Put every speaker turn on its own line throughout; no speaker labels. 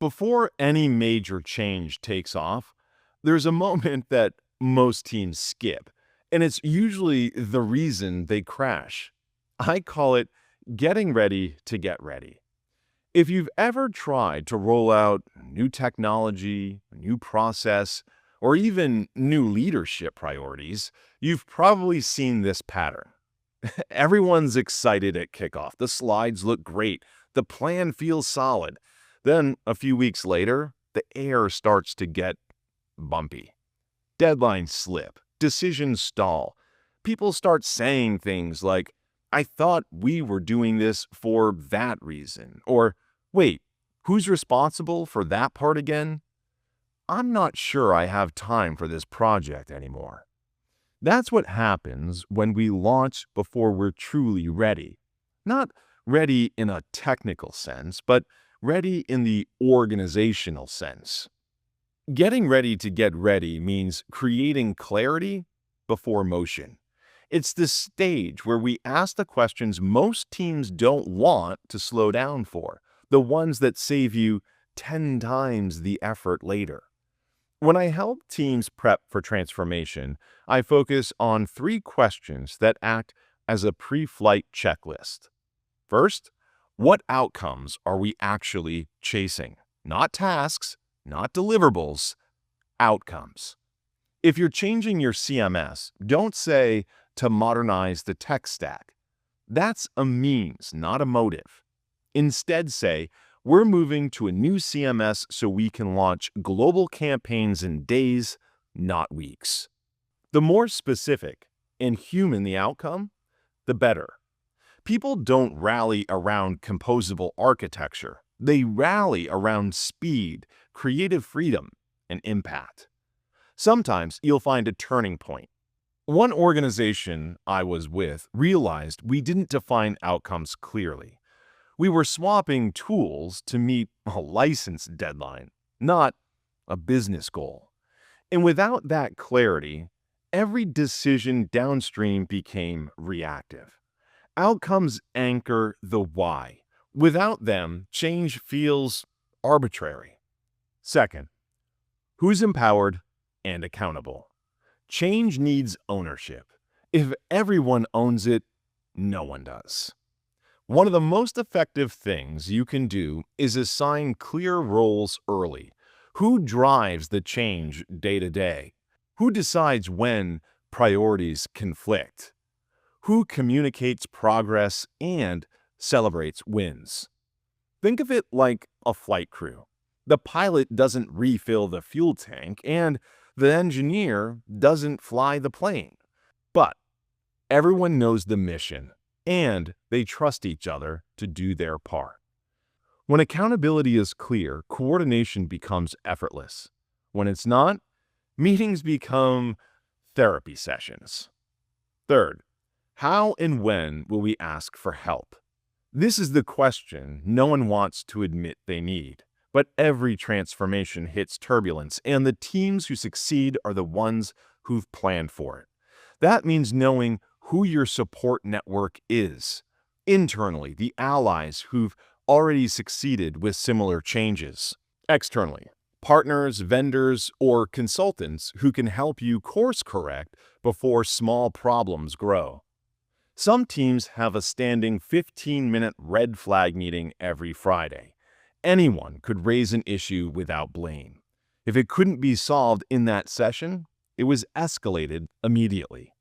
Before any major change takes off, there's a moment that most teams skip, and it's usually the reason they crash. I call it getting ready to get ready. If you've ever tried to roll out new technology, a new process, or even new leadership priorities, you've probably seen this pattern. Everyone's excited at kickoff. The slides look great. The plan feels solid. Then, a few weeks later, the air starts to get bumpy. Deadlines slip. Decisions stall. People start saying things like, I thought we were doing this for that reason. Or, wait, who's responsible for that part again? I'm not sure I have time for this project anymore. That's what happens when we launch before we're truly ready. Not ready in a technical sense, but ready in the organizational sense. Getting ready to get ready means creating clarity before motion. It's the stage where we ask the questions most teams don't want to slow down for, the ones that save you 10 times the effort later. When I help teams prep for transformation, I focus on 3 questions that act as a pre-flight checklist. First, what outcomes are we actually chasing? Not tasks, not deliverables, outcomes. If you're changing your CMS, don't say to modernize the tech stack. That's a means, not a motive. Instead say, we're moving to a new CMS so we can launch global campaigns in days, not weeks. The more specific and human the outcome, the better. People don't rally around composable architecture. They rally around speed, creative freedom, and impact. Sometimes you'll find a turning point. One organization I was with realized we didn't define outcomes clearly. We were swapping tools to meet a license deadline, not a business goal. And without that clarity, every decision downstream became reactive. Outcomes anchor the why. Without them, change feels arbitrary. Second, who's empowered and accountable? Change needs ownership. If everyone owns it, no one does. One of the most effective things you can do is assign clear roles early. Who drives the change day to day? Who decides when priorities conflict? Who communicates progress and celebrates wins? Think of it like a flight crew. The pilot doesn't refill the fuel tank, and the engineer doesn't fly the plane. But everyone knows the mission, and they trust each other to do their part. When accountability is clear, coordination becomes effortless. When it's not, meetings become therapy sessions. Third, how and when will we ask for help? This is the question no one wants to admit they need. But every transformation hits turbulence, and the teams who succeed are the ones who've planned for it. That means knowing who your support network is. Internally, the allies who've already succeeded with similar changes. Externally, partners, vendors, or consultants who can help you course correct before small problems grow. Some teams have a standing 15-minute red flag meeting every Friday. Anyone could raise an issue without blame. If it couldn't be solved in that session, it was escalated immediately.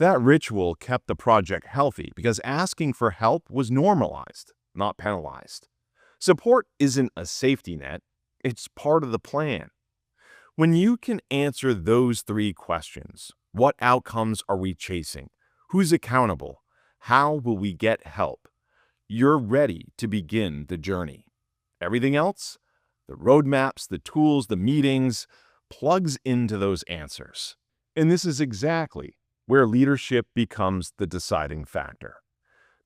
That ritual kept the project healthy because asking for help was normalized, not penalized. Support isn't a safety net, it's part of the plan. When you can answer those 3 questions, what outcomes are we chasing? Who's accountable? How will we get help? You're ready to begin the journey. Everything else, the roadmaps, the tools, the meetings, plugs into those answers. And this is exactly where leadership becomes the deciding factor.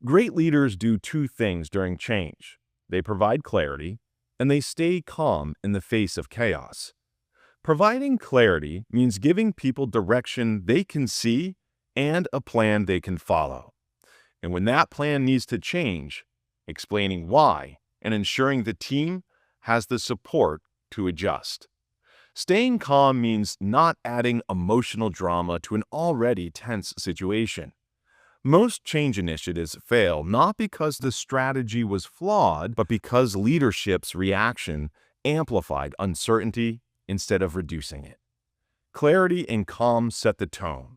Great leaders do 2 things during change. They provide clarity, and they stay calm in the face of chaos. Providing clarity means giving people direction they can see and a plan they can follow. And when that plan needs to change, explaining why and ensuring the team has the support to adjust. Staying calm means not adding emotional drama to an already tense situation. Most change initiatives fail not because the strategy was flawed, but because leadership's reaction amplified uncertainty instead of reducing it. Clarity and calm set the tone.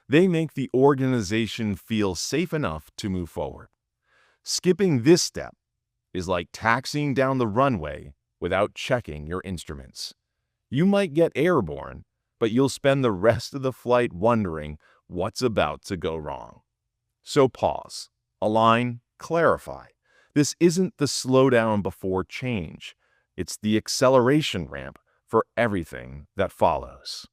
They make the organization feel safe enough to move forward. Skipping this step is like taxiing down the runway without checking your instruments. You might get airborne, but you'll spend the rest of the flight wondering what's about to go wrong. So pause, align, clarify. This isn't the slowdown before change. It's the acceleration ramp for everything that follows.